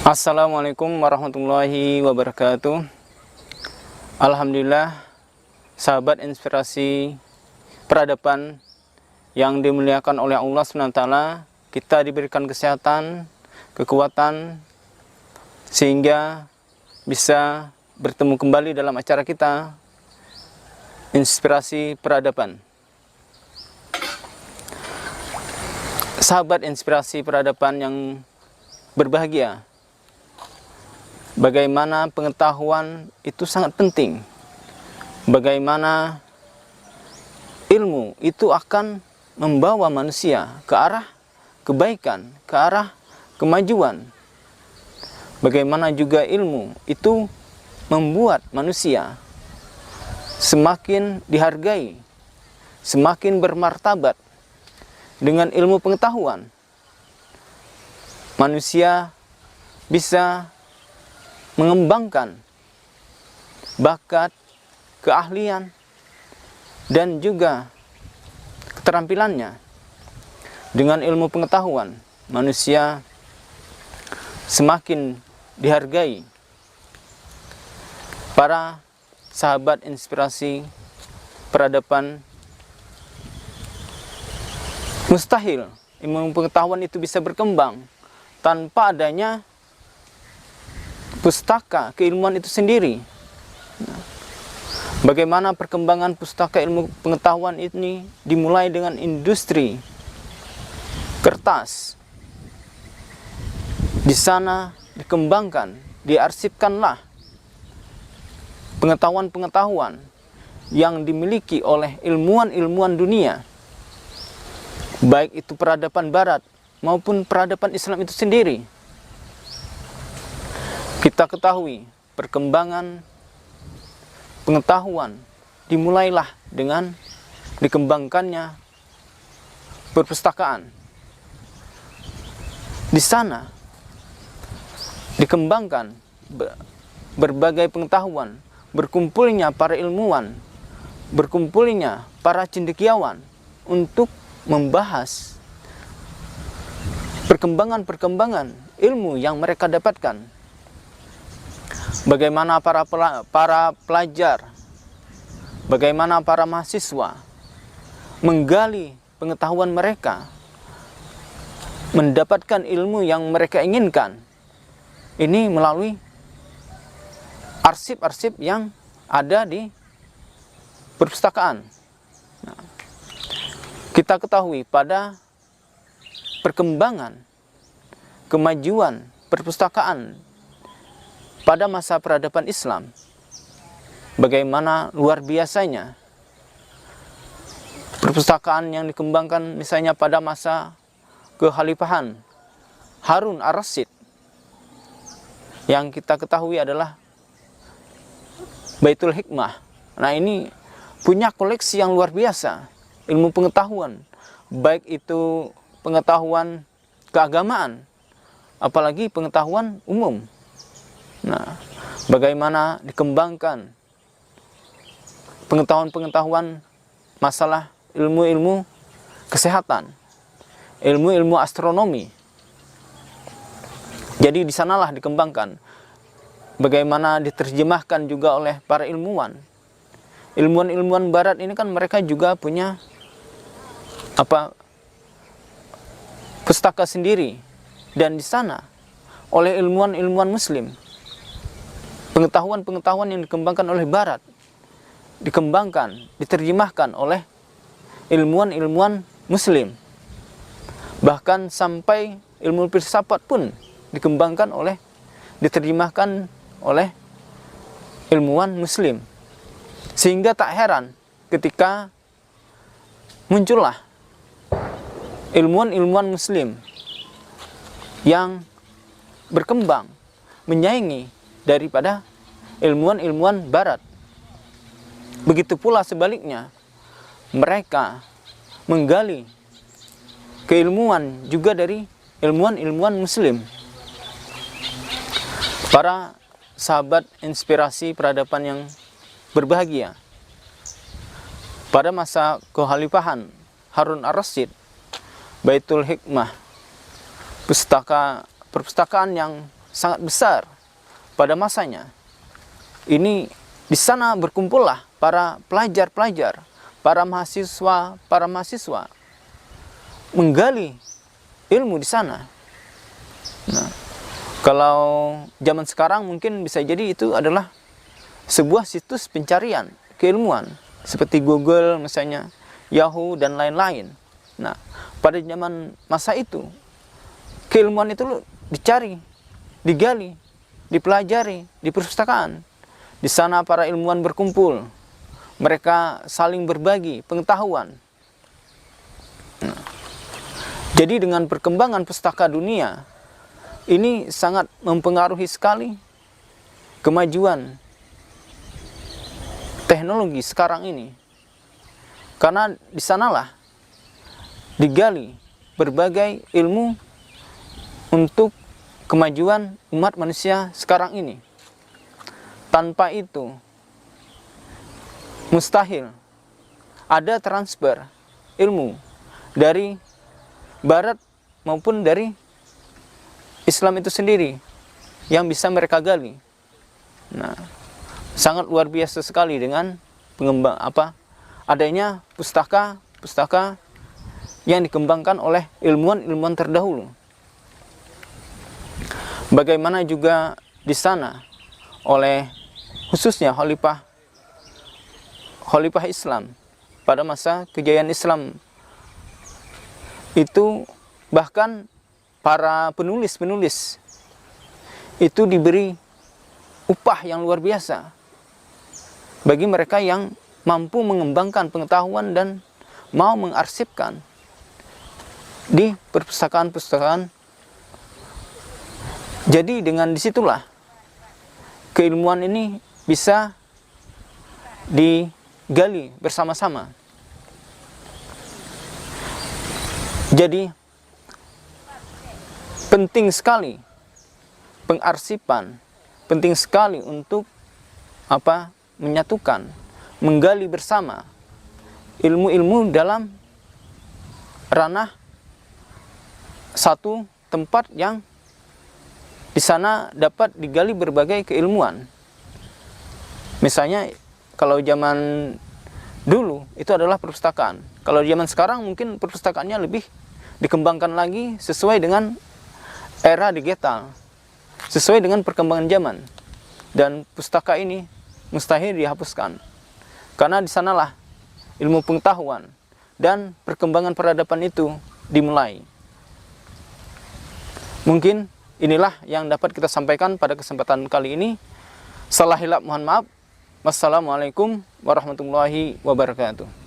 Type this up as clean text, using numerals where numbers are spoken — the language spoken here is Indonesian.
Assalamualaikum warahmatullahi wabarakatuh. Alhamdulillah, sahabat inspirasi peradaban yang dimuliakan oleh Allah SWT, kita diberikan kesehatan, kekuatan, sehingga bisa bertemu kembali dalam acara kita, Inspirasi Peradaban. Sahabat inspirasi peradaban yang berbahagia, bagaimana pengetahuan itu sangat penting. Bagaimana ilmu itu akan membawa manusia ke arah kebaikan, ke arah kemajuan. Bagaimana juga ilmu itu membuat manusia semakin dihargai, semakin bermartabat. Dengan ilmu pengetahuan, manusia bisa mengembangkan bakat, keahlian, dan juga keterampilannya. Dengan ilmu pengetahuan, manusia semakin dihargai. Para sahabat inspirasi peradaban, mustahil ilmu pengetahuan itu bisa berkembang tanpa adanya pustaka keilmuan itu sendiri. Bagaimana perkembangan pustaka ilmu pengetahuan ini dimulai dengan industri kertas. Di sana dikembangkan, diarsipkanlah pengetahuan-pengetahuan yang dimiliki oleh ilmuwan-ilmuwan dunia, baik itu peradaban barat maupun peradaban Islam itu sendiri. Kita ketahui perkembangan pengetahuan dimulailah dengan dikembangkannya perpustakaan. Di sana dikembangkan berbagai pengetahuan, berkumpulnya para ilmuwan, berkumpulnya para cendekiawan untuk membahas perkembangan-perkembangan ilmu yang mereka dapatkan. Bagaimana para pelajar, bagaimana para mahasiswa menggali pengetahuan mereka, mendapatkan ilmu yang mereka inginkan. Ini melalui arsip-arsip yang ada di perpustakaan. Nah, kita ketahui pada perkembangan, kemajuan perpustakaan pada masa peradaban Islam, bagaimana luar biasanya perpustakaan yang dikembangkan misalnya pada masa kekhalifahan Harun ar-Rasyid. Yang kita ketahui adalah Baitul Hikmah. Nah, ini punya koleksi yang luar biasa ilmu pengetahuan, baik itu pengetahuan keagamaan, apalagi pengetahuan umum. Nah, bagaimana dikembangkan pengetahuan-pengetahuan masalah ilmu-ilmu kesehatan, ilmu-ilmu astronomi. Jadi di sanalah dikembangkan. Bagaimana diterjemahkan juga oleh para ilmuwan. Ilmuwan-ilmuwan barat ini kan mereka juga punya pustaka sendiri, dan di sana oleh ilmuwan-ilmuwan muslim, pengetahuan-pengetahuan yang dikembangkan oleh barat dikembangkan, diterjemahkan oleh ilmuwan-ilmuwan muslim. Bahkan sampai ilmu filsafat pun dikembangkan diterjemahkan oleh ilmuwan muslim. Sehingga tak heran ketika muncullah ilmuwan-ilmuwan muslim yang berkembang menyaingi daripada ilmuwan-ilmuwan barat. Begitu pula sebaliknya, mereka menggali keilmuan juga dari ilmuwan-ilmuwan muslim. Para sahabat inspirasi peradaban yang berbahagia, pada masa kekhalifahan Harun ar-Rasyid, Baitul Hikmah, perpustakaan yang sangat besar pada masanya. Ini di sana berkumpullah para pelajar-pelajar, para mahasiswa menggali ilmu di sana. Nah, kalau zaman sekarang mungkin bisa jadi itu adalah sebuah situs pencarian keilmuan seperti Google misalnya, Yahoo dan lain-lain. Nah, pada zaman masa itu keilmuan itu dicari, digali, dipelajari di perpustakaan. Di sana para ilmuwan berkumpul, mereka saling berbagi pengetahuan. Nah, jadi dengan perkembangan pustaka dunia, ini sangat mempengaruhi sekali kemajuan teknologi sekarang ini. Karena di sanalah digali berbagai ilmu untuk kemajuan umat manusia sekarang ini. Tanpa itu, mustahil ada transfer ilmu dari Barat maupun dari Islam itu sendiri yang bisa mereka gali. Nah, sangat luar biasa sekali dengan adanya pustaka yang dikembangkan oleh ilmuwan-ilmuwan terdahulu. Bagaimana juga di sana oleh khususnya Khalifah Islam pada masa kejayaan Islam itu, bahkan para penulis itu diberi upah yang luar biasa bagi mereka yang mampu mengembangkan pengetahuan dan mau mengarsipkan di perpustakaan-perpustakaan. Jadi dengan disitulah keilmuan ini bisa digali bersama-sama. Jadi penting sekali pengarsipan, penting sekali untuk menyatukan, menggali bersama ilmu-ilmu dalam ranah satu tempat yang di sana dapat digali berbagai keilmuan. Misalnya kalau zaman dulu itu adalah perpustakaan. Kalau zaman sekarang mungkin perpustakaannya lebih dikembangkan lagi sesuai dengan era digital, sesuai dengan perkembangan zaman. Dan pustaka ini mustahil dihapuskan. Karena di sanalah ilmu pengetahuan dan perkembangan peradaban itu dimulai. Mungkin inilah yang dapat kita sampaikan pada kesempatan kali ini. Salah hilap mohon maaf. Wassalamualaikum warahmatullahi wabarakatuh.